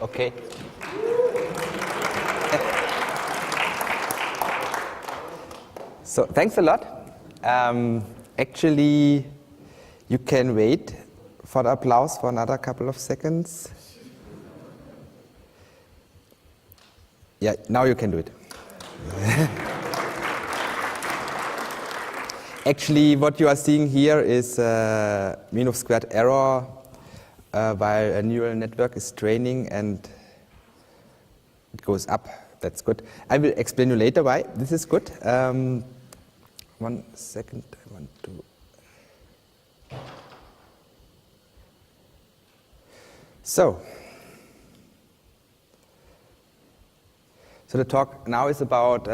Okay. So thanks a lot. Actually, you can wait for the applause for another couple of seconds. Yeah, now you can do it. Actually, what you are seeing here is mean of squared error while a neural network is training and it goes up. That's good. I will explain you later why this is good. 1 second, I want to. So the talk now is about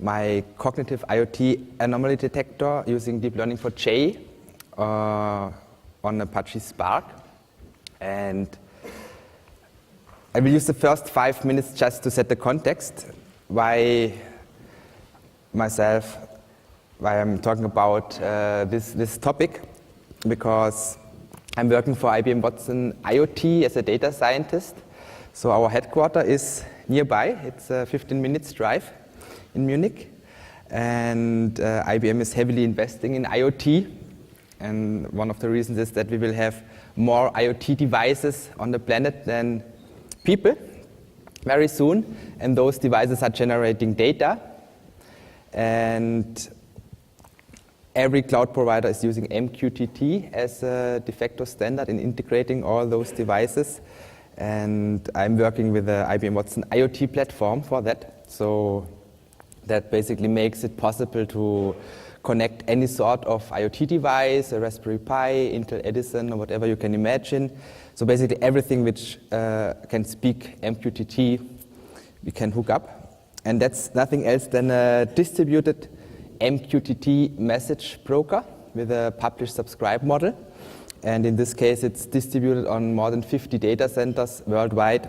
my cognitive IoT anomaly detector using deep learning for J on Apache Spark. And I will use the first 5 minutes just to set the context why I'm talking about this topic, because I'm working for IBM Watson IoT as a data scientist. So our headquarters is nearby. It's a 15 minutes drive in Munich. And IBM is heavily investing in IoT. And one of the reasons is that we will have more IoT devices on the planet than people very soon. And those devices are generating data. And every cloud provider is using MQTT as a de facto standard in integrating all those devices. And I'm working with the IBM Watson IoT platform for that. So that basically makes it possible to connect any sort of IoT device, a Raspberry Pi, Intel Edison, or whatever you can imagine. So basically everything which can speak MQTT, we can hook up. And that's nothing else than a distributed MQTT message broker with a publish-subscribe model. And in this case, it's distributed on more than 50 data centers worldwide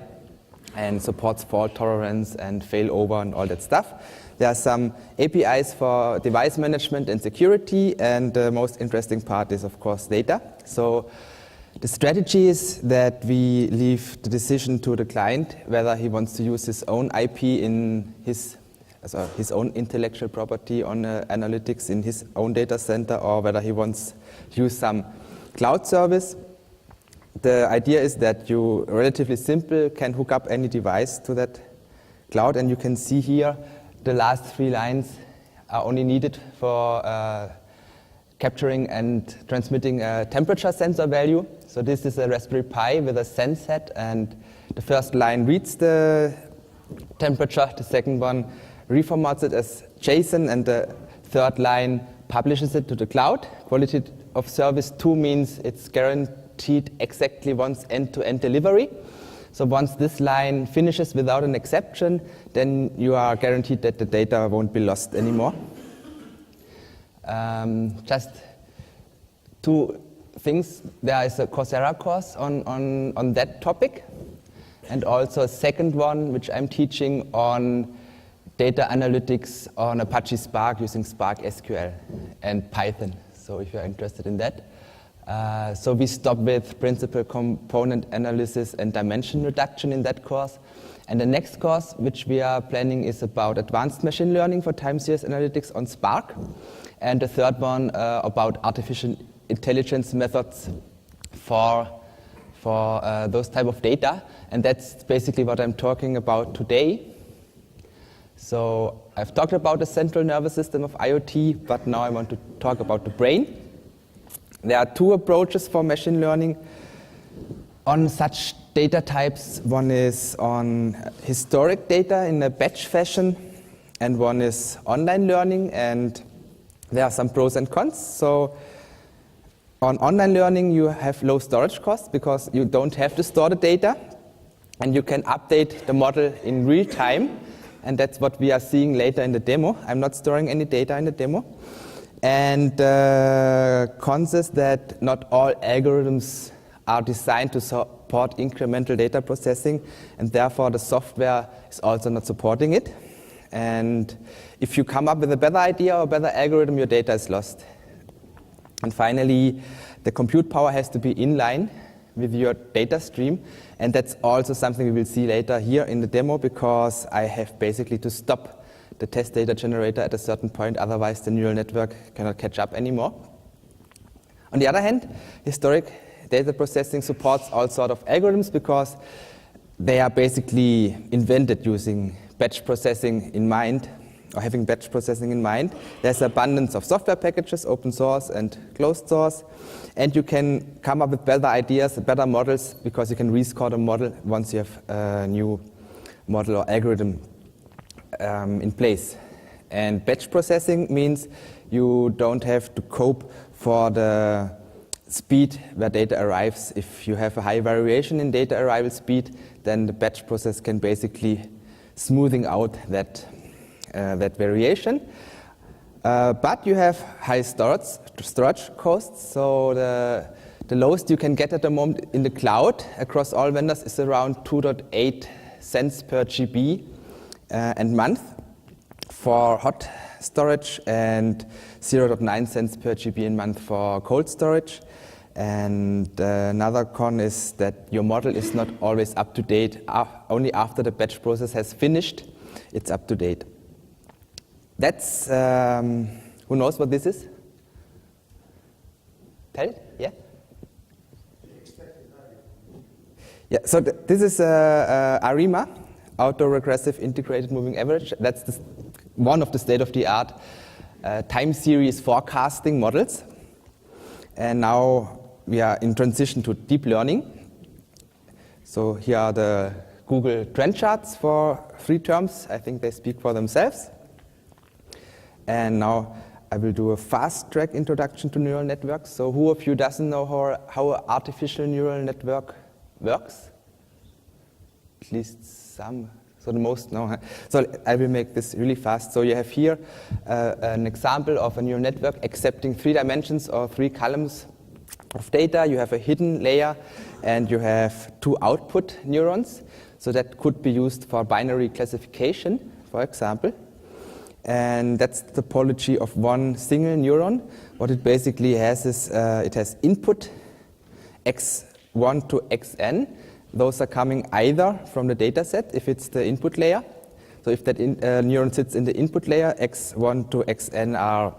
and supports fault tolerance and failover and all that stuff. There are some APIs for device management and security, and the most interesting part is, of course, data. So the strategy is that we leave the decision to the client whether he wants to use his own IP in his own intellectual property on analytics in his own data center, or whether he wants to use some cloud service. The idea is that you relatively simple can hook up any device to that cloud, and you can see here the last 3 lines are only needed for capturing and transmitting a temperature sensor value. So this is a Raspberry Pi with a sense head, and the first line reads the temperature, the second one reformats it as JSON, and the third line publishes it to the cloud. Quality of service 2 means it's guaranteed exactly once end-to-end delivery. So once this line finishes without an exception, then you are guaranteed that the data won't be lost anymore. Just 2 things. There is a Coursera course on that topic, and also a second one which I'm teaching on data analytics on Apache Spark using Spark SQL and Python. So if you're interested in that. So we stop with principal component analysis and dimension reduction in that course. And the next course, which we are planning, is about advanced machine learning for time series analytics on Spark. And the third one about artificial intelligence methods for those type of data. And that's basically what I'm talking about today. So I've talked about the central nervous system of IoT, but now I want to talk about the brain. There are 2 approaches for machine learning on such data types. One is on historic data in a batch fashion, and one is online learning, and there are some pros and cons. So on online learning, you have low storage costs because you don't have to store the data, and you can update the model in real time. And that's what we are seeing later in the demo. I'm not storing any data in the demo. And the cons is that not all algorithms are designed to support incremental data processing, and therefore the software is also not supporting it. And if you come up with a better idea or a better algorithm, your data is lost. And finally, the compute power has to be inline with your data stream. And that's also something we will see later here in the demo, because I have basically to stop the test data generator at a certain point, otherwise the neural network cannot catch up anymore. On the other hand, historic data processing supports all sorts of algorithms, because they are basically invented using batch processing in mind, or having batch processing in mind. There's abundance of software packages, open source and closed source, and you can come up with better ideas, better models, because you can rescore the model once you have a new model or algorithm in place. And batch processing means you don't have to cope for the speed where data arrives. If you have a high variation in data arrival speed, then the batch process can basically smoothing out that variation. But you have high storage costs, so the lowest you can get at the moment in the cloud across all vendors is around 2.8 cents per GB and month for hot storage, and 0.9 cents per GB in month for cold storage. And another con is that your model is not always up to date. Only after the batch process has finished, it's up to date. That's, who knows what this is? Tell it, yeah? Yeah, so this is ARIMA, Autoregressive Integrated Moving Average. That's one of the state-of-the-art time series forecasting models. And now we are in transition to deep learning. So here are the Google trend charts for 3 terms. I think they speak for themselves. And now I will do a fast-track introduction to neural networks. So who of you doesn't know how an artificial neural network works? At least some. So the most know. So I will make this really fast. So you have here an example of a neural network accepting 3 dimensions or 3 columns of data. You have a hidden layer, and you have 2 output neurons. So that could be used for binary classification, for example. And that's the topology of one single neuron. What it basically has is it has input x1 to xn. Those are coming either from the data set, if it's the input layer. So if that neuron sits in the input layer, x1 to xn are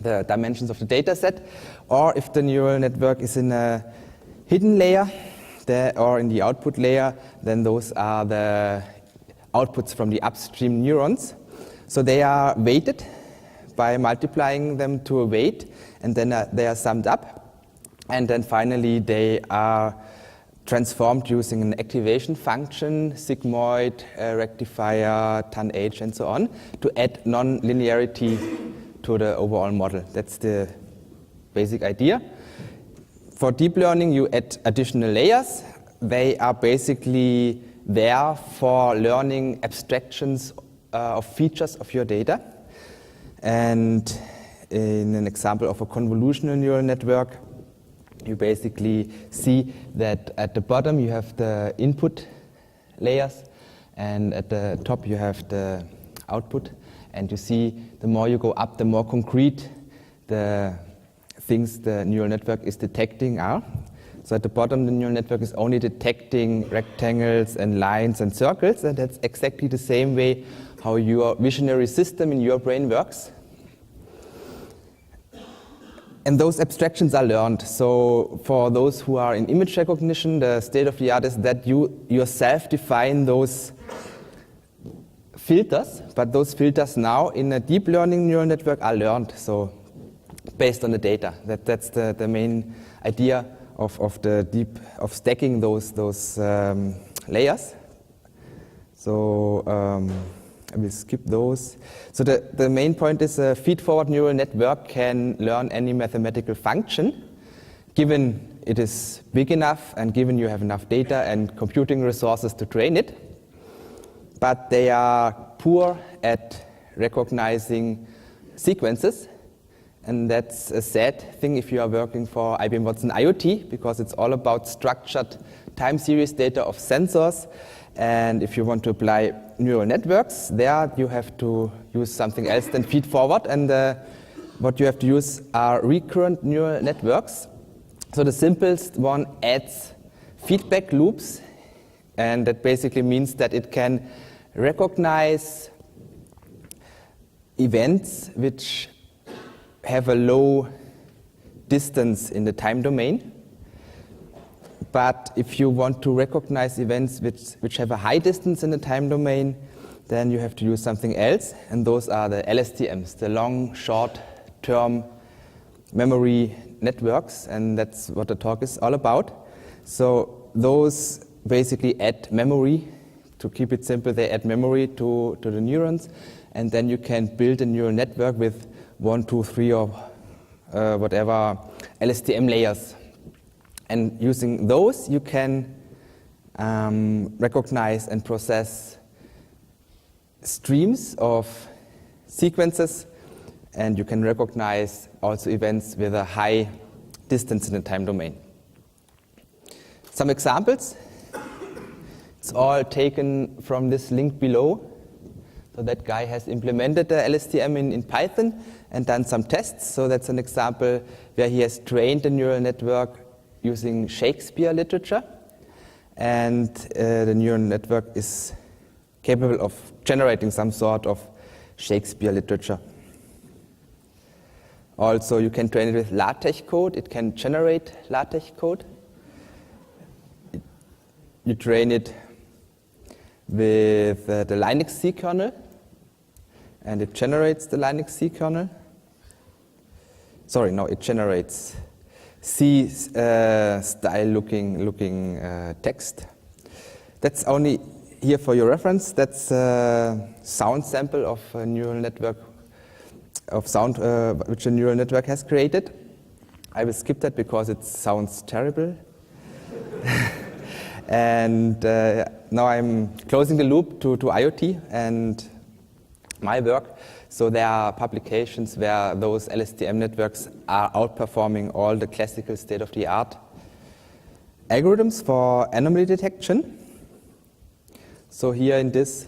the dimensions of the data set. Or if the neural network is in a hidden layer or in the output layer, then those are the outputs from the upstream neurons. So they are weighted by multiplying them to a weight, and then they are summed up. And then finally they are transformed using an activation function, sigmoid, rectifier, tanh, and so on, to add non-linearity to the overall model. That's the basic idea. For deep learning, you add additional layers. They are basically there for learning abstractions of features of your data. And in an example of a convolutional neural network, you basically see that at the bottom you have the input layers, and at the top you have the output. And you see the more you go up, the more concrete the things the neural network is detecting are. So at the bottom, the neural network is only detecting rectangles and lines and circles, and that's exactly the same way how your visionary system in your brain works. And those abstractions are learned. So for those who are in image recognition, the state of the art is that you yourself define those filters, but those filters now in a deep learning neural network are learned, so based on the data. That's the main idea of stacking those layers. So I will skip those. So the main point is a feed-forward neural network can learn any mathematical function, given it is big enough and given you have enough data and computing resources to train it. But they are poor at recognizing sequences. And that's a sad thing if you are working for IBM Watson IoT, because it's all about structured time series data of sensors. And if you want to apply neural networks, there you have to use something else than feed forward. And what you have to use are recurrent neural networks. So the simplest one adds feedback loops, and that basically means that it can recognize events which have a low distance in the time domain. But if you want to recognize events which have a high distance in the time domain, then you have to use something else, and those are the LSTMs, the long, short-term memory networks, and that's what the talk is all about. So those basically add memory. To keep it simple, they add memory to the neurons, and then you can build a neural network with 1, 2, 3, or whatever LSTM layers. And using those, you can recognize and process streams of sequences, and you can recognize also events with a high distance in the time domain. Some examples. It's all taken from this link below. So that guy has implemented the LSTM in Python and done some tests. So that's an example where he has trained the neural network using Shakespeare literature. And the neural network is capable of generating some sort of Shakespeare literature. Also, you can train it with LaTeX code. It can generate LaTeX code. You train it with the Linux C kernel, and it generates the Linux C kernel. Sorry, no, it generates C style looking text. That's only here for your reference. That's a sound sample of a neural network of sound which a neural network has created. I will skip that because it sounds terrible. And now I'm closing the loop to IoT and my work. So there are publications where those LSTM networks are outperforming all the classical state-of-the-art algorithms for anomaly detection. So here in this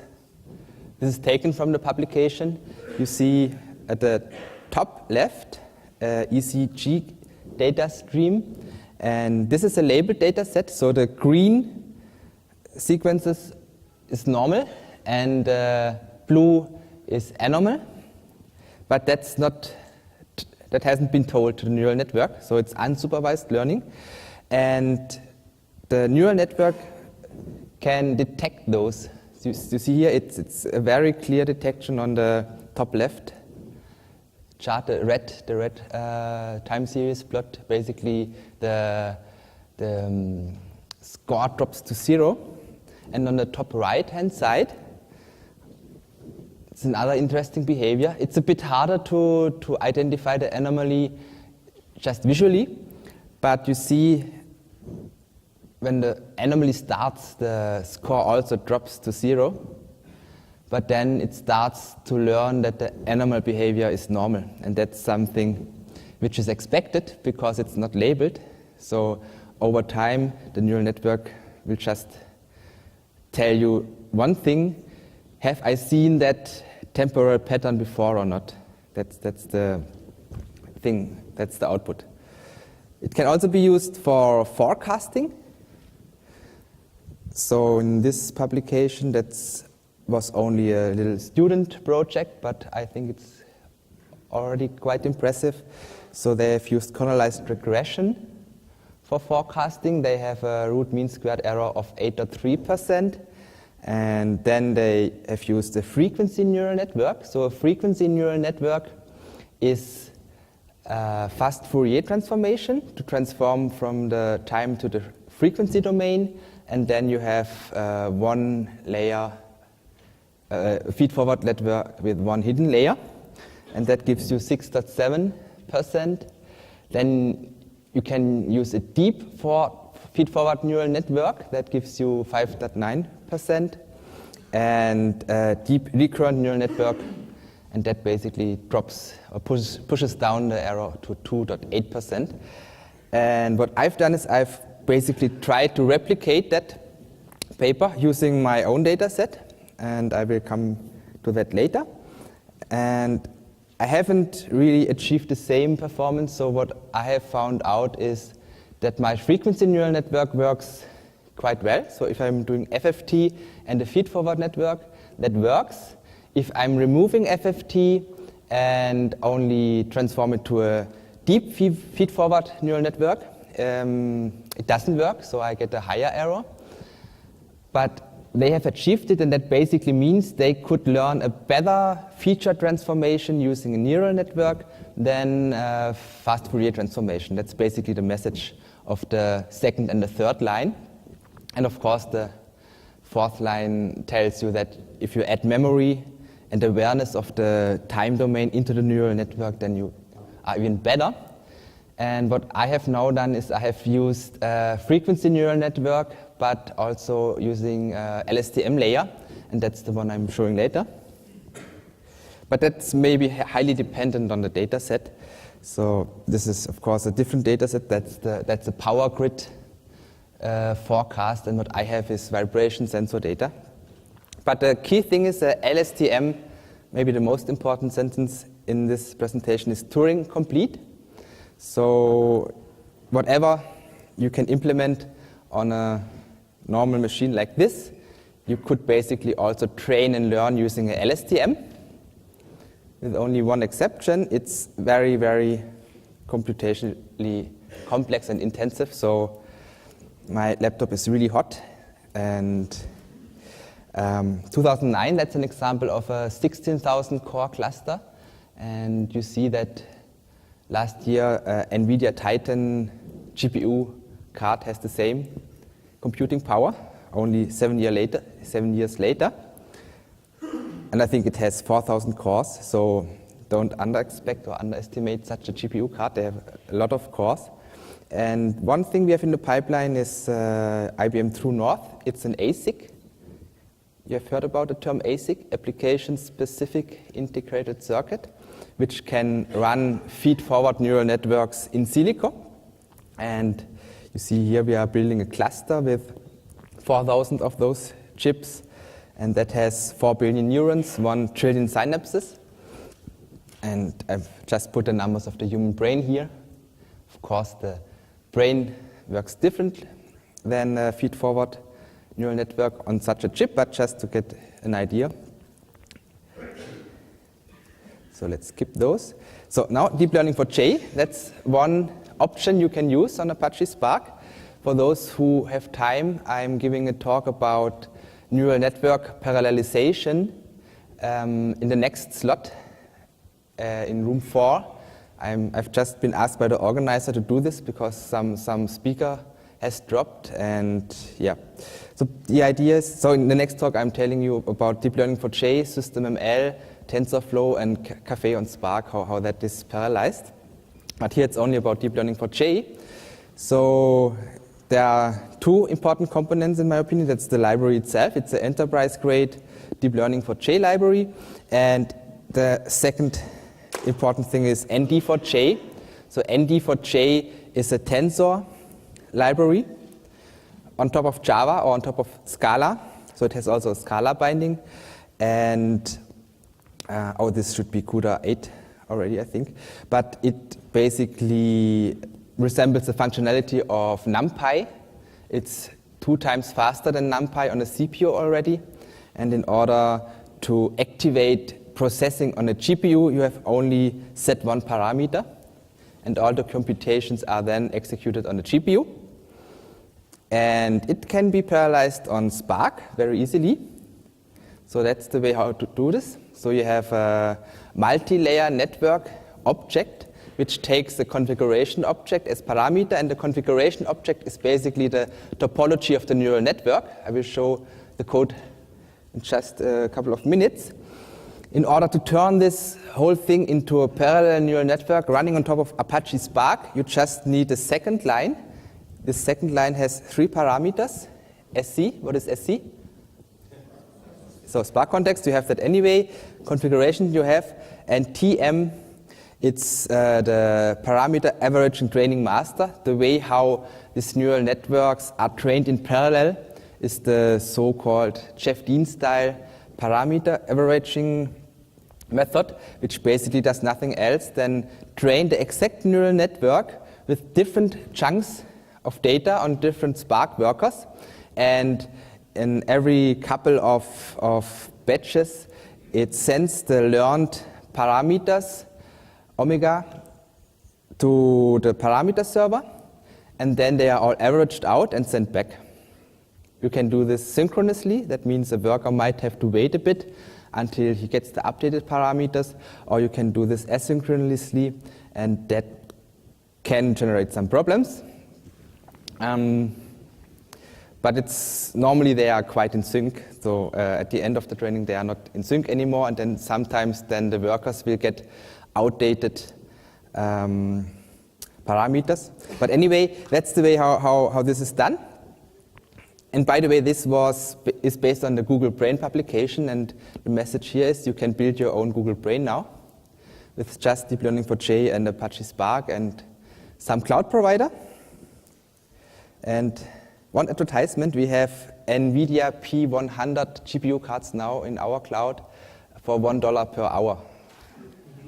is taken from the publication. You see at the top left ECG data stream. And this is a labeled data set, so the green sequences is normal and blue is anomal. But that hasn't been told to the neural network, so it's unsupervised learning. And the neural network can detect those. You see here, it's a very clear detection on the top left chart, the red time series plot. Basically, the score drops to 0. And on the top right-hand side, it's another interesting behavior. It's a bit harder to identify the anomaly just visually, but you see when the anomaly starts, the score also drops to 0. But then it starts to learn that the animal behavior is normal, and that's something which is expected because it's not labeled. So over time, the neural network will just tell you one thing: have I seen that temporal pattern before or not? That's the thing. That's the output. It can also be used for forecasting. So in this publication, was only a little student project, but I think it's already quite impressive. So they have used kernelized regression for forecasting. They have a root mean squared error of 8.3%. And then they have used a frequency neural network. So a frequency neural network is a fast Fourier transformation to transform from the time to the frequency domain. And then you have one layer, feed-forward network with one hidden layer, and that gives you 6.7%. Then you can use a deep feed-forward neural network that gives you 5.9%, and a deep recurrent neural network, and that basically drops or pushes down the error to 2.8%. And what I've done is I've basically tried to replicate that paper using my own data set, and I will come to that later. And I haven't really achieved the same performance, so what I have found out is that my frequency neural network works quite well. So if I'm doing FFT and a feed-forward network, that works. If I'm removing FFT and only transform it to a deep feed-forward neural network, it doesn't work, so I get a higher error. But they have achieved it, and that basically means they could learn a better feature transformation using a neural network than fast Fourier transformation. That's basically the message of the second and the third line. And of course, the fourth line tells you that if you add memory and awareness of the time domain into the neural network, then you are even better. And what I have now done is I have used a frequency neural network, but also using LSTM layer, and that's the one I'm showing later. But that's maybe highly dependent on the data set. So this is, of course, a different data set. That's the power grid forecast, and what I have is vibration sensor data. But the key thing is LSTM, maybe the most important sentence in this presentation, is Turing complete. So whatever you can implement on a normal machine like this, you could basically also train and learn using a LSTM. With only one exception, it's very, very computationally complex and intensive. So my laptop is really hot. And 2009, that's an example of a 16,000 core cluster. And you see that last year, NVIDIA Titan GPU card has the same computing power, only 7 years later. And I think it has 4,000 cores, so don't under-expect or underestimate such a GPU card. They have a lot of cores. And one thing we have in the pipeline is IBM True North. It's an ASIC. You have heard about the term ASIC, Application-Specific Integrated Circuit, which can run feed-forward neural networks in silico. And you see here we are building a cluster with 4,000 of those chips, and that has 4 billion neurons, 1 trillion synapses. And I've just put the numbers of the human brain here. Of course, the brain works different than a feed-forward neural network on such a chip, but just to get an idea. So let's skip those. So now deep learning for J, that's one option you can use on Apache Spark. For those who have time, I'm giving a talk about neural network parallelization in the next slot in room 4. I've just been asked by the organizer to do this because some speaker has dropped, and yeah. So the idea is, so in the next talk I'm telling you about deep learning for J, SystemML, TensorFlow, and Caffe on Spark, how that is parallelized. But here it's only about deep learning for J. So there are 2 important components in my opinion. That's the library itself. It's an enterprise-grade deep learning for J library. And the second important thing is ND for J. So ND for J is a tensor library on top of Java or on top of Scala. So it has also a Scala binding. And this should be CUDA 8 already, I think. But it basically resembles the functionality of NumPy. It's 2 times faster than NumPy on a CPU already. And in order to activate processing on a GPU, you have only set 1 parameter. And all the computations are then executed on the GPU. And it can be parallelized on Spark very easily. So that's the way how to do this. So you have a multi-layer network object, which takes the configuration object as parameter, and the configuration object is basically the topology of the neural network. I will show the code in just a couple of minutes. In order to turn this whole thing into a parallel neural network running on top of Apache Spark, you just need a second line. This second line has 3 parameters. SC, what is SC? So Spark context, you have that anyway. Configuration you have. And TM, it's the parameter average and training master. The way how these neural networks are trained in parallel is the so-called Jeff Dean style parameter averaging method, which basically does nothing else than train the exact neural network with different chunks of data on different Spark workers. and in every couple of batches, it sends the learned parameters, omega, to the parameter server, and then they are all averaged out and sent back. You can do this synchronously. That means the worker might have to wait a bit until he gets the updated parameters, or you can do this asynchronously, and that can generate some problems. But it's normally they are quite in sync. So at the end of the training, they are not in sync anymore, and then sometimes then the workers will get outdated parameters. But anyway, that's the way how this is done. And by the way, this is based on the Google Brain publication, and the message here is you can build your own Google Brain now with just deep learning for J and Apache Spark and some cloud provider. And one advertisement, we have NVIDIA P100 GPU cards now in our cloud for $1 per hour.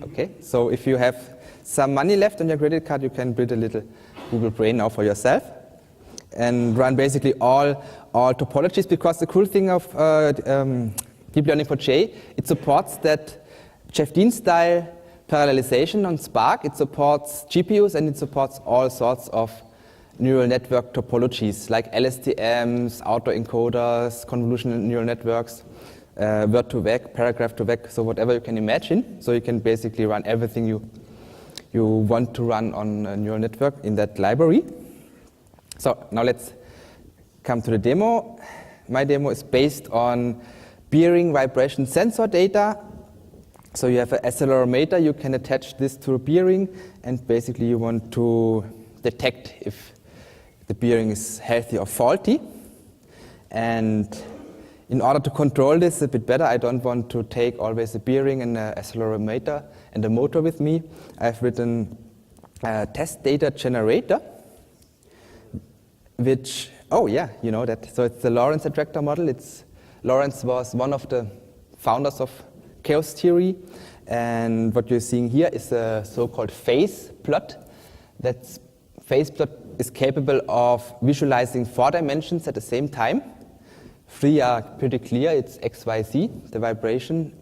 Okay, so if you have some money left on your credit card, you can build a little Google Brain now for yourself and run basically all topologies, because the cool thing of deep learning for J, it supports that Jeff Dean style parallelization on Spark. It supports GPUs, and it supports all sorts of neural network topologies like LSTMs, autoencoders, convolutional neural networks, word to vec, paragraph to vec, so whatever you can imagine. So you can basically run everything you want to run on a neural network in that library. So now let's come to the demo. My demo is based on bearing vibration sensor data. So you have an accelerometer, you can attach this to a bearing, and basically you want to detect if the bearing is healthy or faulty. And in order to control this a bit better, I don't want to take always a bearing and an accelerometer and a motor with me. I've written a test data generator, which, oh yeah, you know that. So it's the Lorentz attractor model. Lorentz was one of the founders of chaos theory. And what you're seeing here is a so-called phase plot. That phase plot is capable of visualizing 4 dimensions at the same time. 3 are pretty clear. It's X, Y, Z, the vibration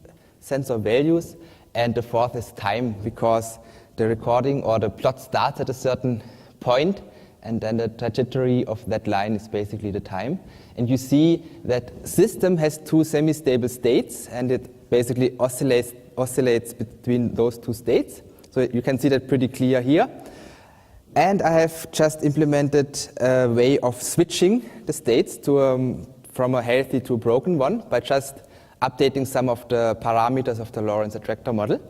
sensor values. And the 4th is time, because the recording or the plot starts at a certain point, and then the trajectory of that line is basically the time. And you see that system has 2 semi-stable states, and it basically oscillates between those 2 states. So you can see that pretty clear here. And I have just implemented a way of switching the states to from a healthy to a broken one by just updating some of the parameters of the Lorentz attractor model.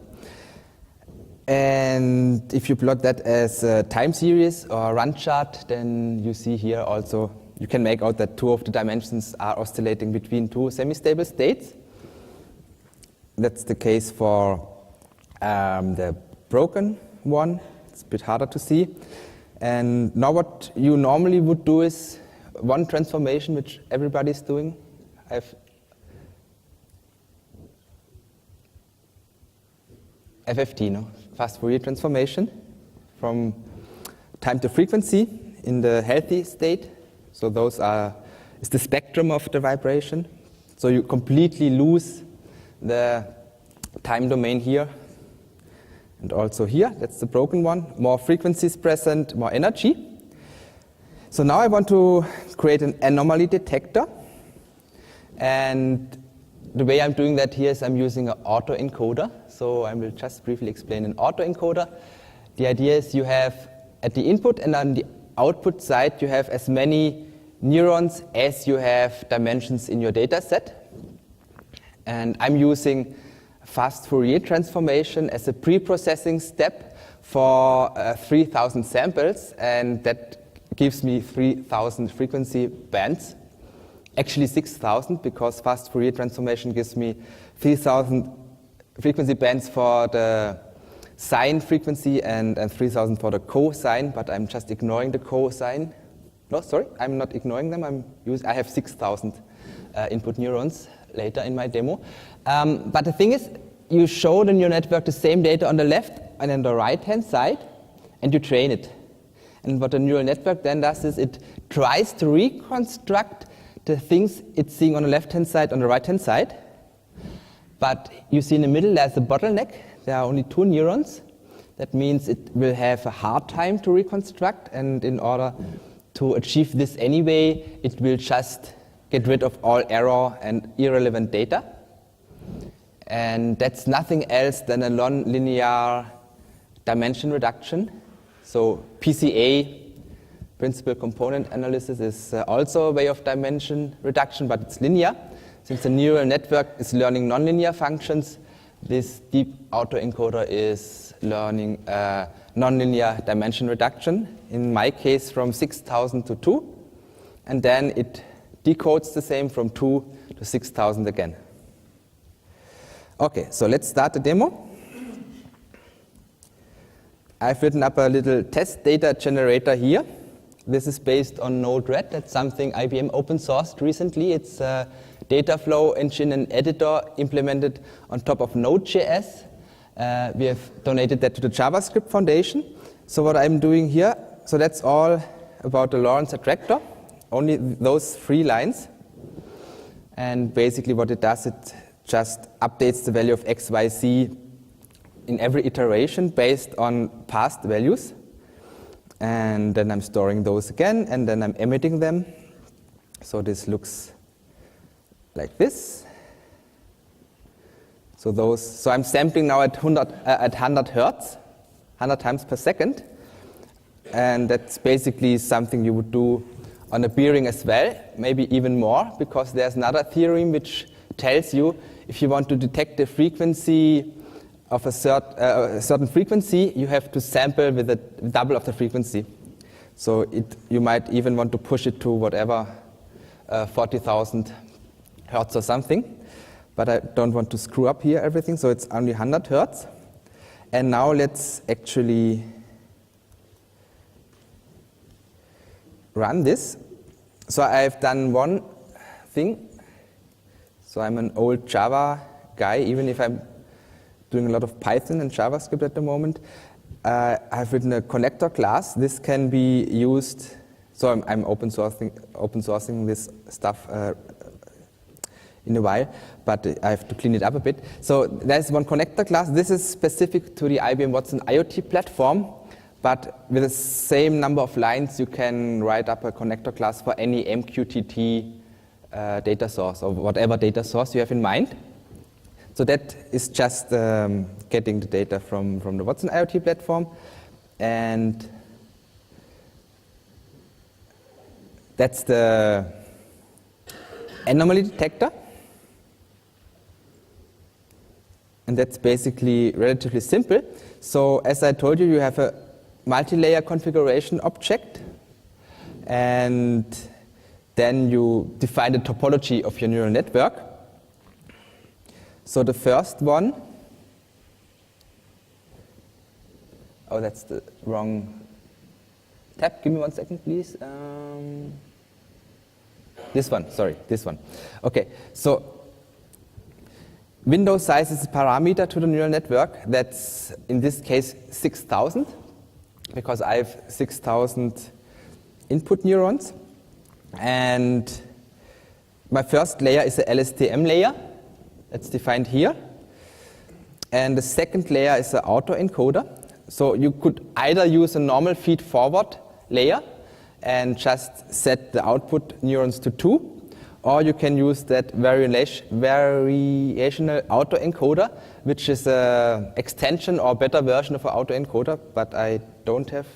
And if you plot that as a time series or a run chart, then you see here also, you can make out that 2 of the dimensions are oscillating between 2 semi-stable states. That's the case for the broken one. It's a bit harder to see. And now what you normally would do is one transformation, which everybody's doing. FFT, no? Fast Fourier transformation from time to frequency in the healthy state. So those is the spectrum of the vibration. So you completely lose the time domain here. And also here, that's the broken one. More frequencies present, more energy. So now I want to create an anomaly detector. And the way I'm doing that here is I'm using an autoencoder. So I will just briefly explain an autoencoder. The idea is you have at the input and on the output side, you have as many neurons as you have dimensions in your data set. And I'm using fast Fourier transformation as a pre-processing step for 3,000 samples, and that gives me 3,000 frequency bands. Actually 6,000, because fast Fourier transformation gives me 3,000 frequency bands for the sine frequency and 3,000 for the cosine, but I'm just ignoring the cosine. No, sorry, I'm not ignoring them. I have 6,000 input neurons later in my demo. But the thing is, you show the neural network the same data on the left and on the right-hand side, and you train it. And what the neural network then does is it tries to reconstruct the things it's seeing on the left-hand side, on the right-hand side. But you see in the middle there's a bottleneck. There are only 2 neurons. That means it will have a hard time to reconstruct, and in order to achieve this anyway, it will just get rid of all error and irrelevant data. And that's nothing else than a non-linear dimension reduction. So PCA, principal component analysis, is also a way of dimension reduction, but it's linear. Since the neural network is learning nonlinear functions, this deep autoencoder is learning nonlinear dimension reduction, in my case from 6,000 to 2, and then it decodes the same from 2 to 6,000 again. Okay, so let's start the demo. I've written up a little test data generator here. This is based on Node-RED. That's something IBM open sourced recently. It's a data flow engine and editor implemented on top of Node.js. We have donated that to the JavaScript Foundation. So what I'm doing here, so that's all about the Lorentz attractor, only those 3 lines. And basically what it does, it just updates the value of x, y, z in every iteration based on past values. And then I'm storing those again, and then I'm emitting them. So this looks like this. So I'm sampling now at 100 hertz, 100 times per second. And that's basically something you would do on a bearing as well, maybe even more, because there's another theorem which tells you if you want to detect the frequency of a certain frequency, you have to sample with a double of the frequency. So you might even want to push it to whatever, 40,000 hertz or something. But I don't want to screw up here everything, so it's only 100 hertz. And now let's actually run this. So I've done one thing. So I'm an old Java guy, even if I'm doing a lot of Python and JavaScript at the moment. I've written a connector class. This can be used, so I'm open sourcing this stuff in a while, but I have to clean it up a bit. So there's one connector class. This is specific to the IBM Watson IoT platform, but with the same number of lines, you can write up a connector class for any MQTT data source, or whatever data source you have in mind. So that is just getting the data from the Watson IoT platform. And that's the anomaly detector. And that's basically relatively simple. So as I told you, you have a multi-layer configuration object. And then you define the topology of your neural network. So the first one, oh, that's the wrong tab. Give me 1 second, please. This one, sorry, this one. Okay, so window size is a parameter to the neural network. That's, in this case, 6,000, because I have 6,000 input neurons. And my first layer is a LSTM layer. That's defined here. And the second layer is an autoencoder. So you could either use a normal feed-forward layer and just set the output neurons to 2, or you can use that variational autoencoder, which is an extension or better version of an autoencoder, but I don't have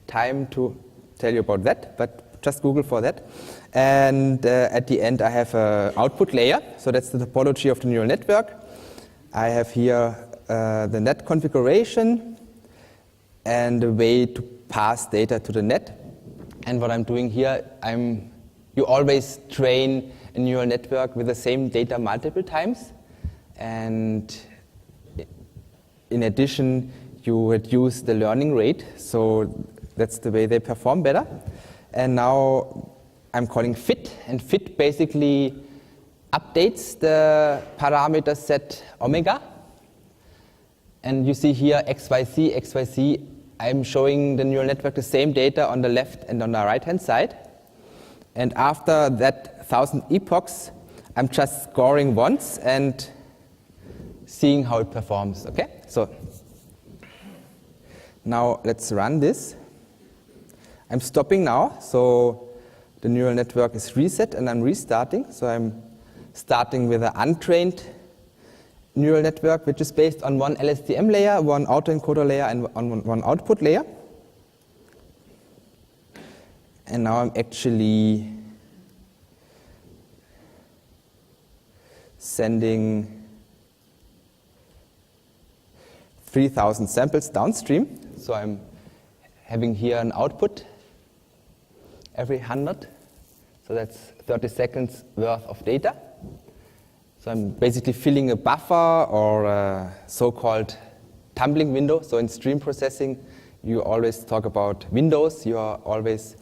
time to tell you about that, but just Google for that. And at the end, I have an output layer. So that's the topology of the neural network. I have here the net configuration and a way to pass data to the net. And what I'm doing here, you always train a neural network with the same data multiple times. And in addition, you reduce the learning rate. So that's the way they perform better. And now I'm calling fit, and fit basically updates the parameter set omega. And you see here XYZ, XYZ. I'm showing the neural network the same data on the left and on the right-hand side. And after that 1,000 epochs, I'm just scoring once and seeing how it performs, okay? So now let's run this. I'm stopping now, so the neural network is reset and I'm restarting. So I'm starting with an untrained neural network, which is based on one LSTM layer, one autoencoder layer, and one output layer. And now I'm actually sending 3,000 samples downstream. So I'm having here an output every 100. So that's 30 seconds worth of data. So I'm basically filling a buffer or a so-called tumbling window. So in stream processing, you always talk about windows. You are always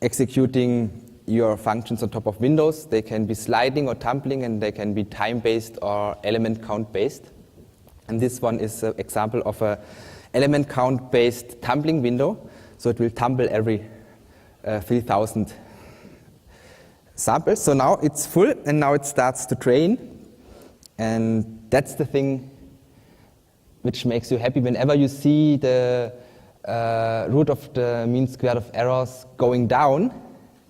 executing your functions on top of windows. They can be sliding or tumbling, and they can be time-based or element count-based. And this one is an example of an element count-based tumbling window. So it will tumble every 3,000 samples. So now it's full, and now it starts to train. And that's the thing which makes you happy. Whenever you see the root of the mean squared of errors going down,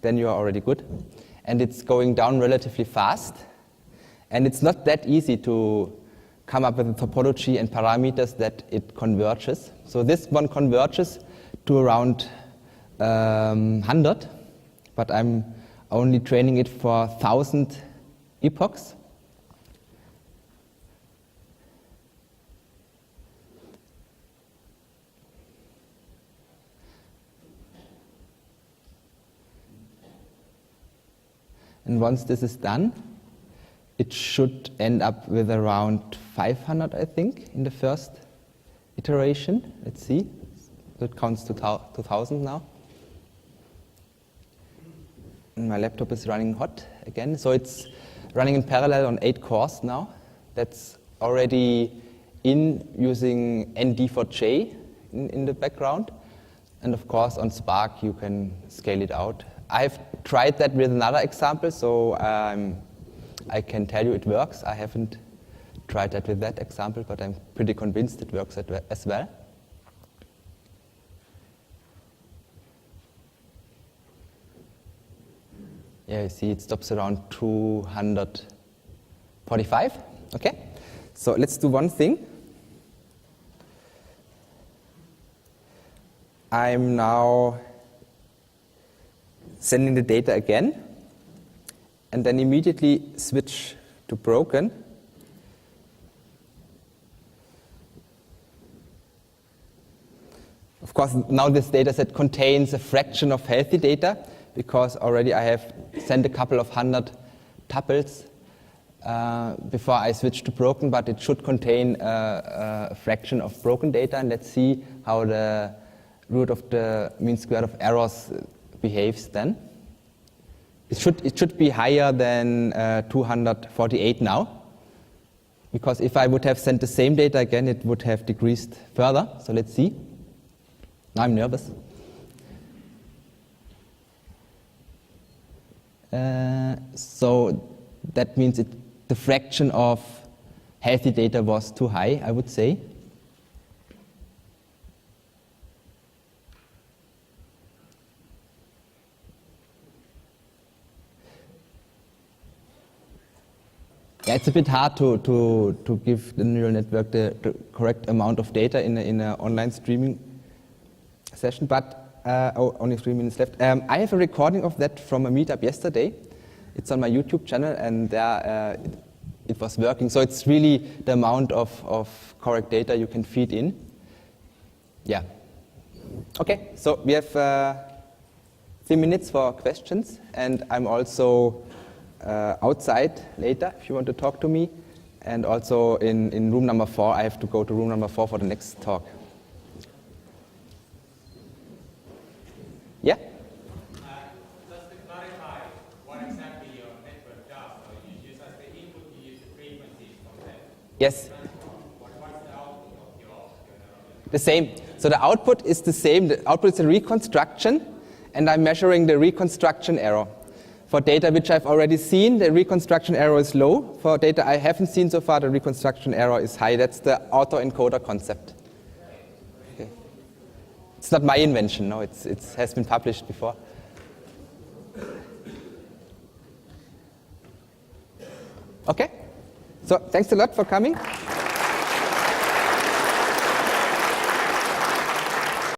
then you are already good. And it's going down relatively fast. And it's not that easy to come up with a topology and parameters that it converges. So this one converges to around 100, but I'm only training it for 1,000 epochs. And once this is done, it should end up with around 500, I think, in the first iteration. Let's see. So it counts to 2,000 now. And my laptop is running hot again. So it's running in parallel on 8 cores now. That's already in using ND4J in the background. And of course, on Spark, you can scale it out. I've tried that with another example, so I can tell you it works. I haven't tried that with that example, but I'm pretty convinced it works as well. Yeah, you see it stops around 245. Okay, so let's do one thing. I'm now sending the data again, and then immediately switch to broken. Of course, now this data set contains a fraction of healthy data, because already I have sent a couple of 100 tuples before I switch to broken, but it should contain a fraction of broken data. And let's see how the root of the mean squared of errors behaves then. It should be higher than 248 now, because if I would have sent the same data again, it would have decreased further. So let's see. Now I'm nervous. So that means the fraction of healthy data was too high, I would say. Yeah, it's a bit hard to give the neural network the correct amount of data in an online streaming session, but only 3 minutes left. I have a recording of that from a meetup yesterday. It's on my YouTube channel, and there it was working. So it's really the amount of correct data you can feed in. Yeah. Okay, so we have 3 minutes for questions, and I'm also outside later if you want to talk to me, and also in room number 4. I have to go to room number 4 for the next talk. Yeah? Just to clarify what exactly your network does, so you use as the input, you use the frequencies from that. Yes. What's the output of your neural network? The same. So the output is the same. The output is a reconstruction, and I'm measuring the reconstruction error. For data which I've already seen, the reconstruction error is low. For data I haven't seen so far, the reconstruction error is high. That's the autoencoder concept. Okay. It's not my invention, no, it has been published before. Okay, so thanks a lot for coming.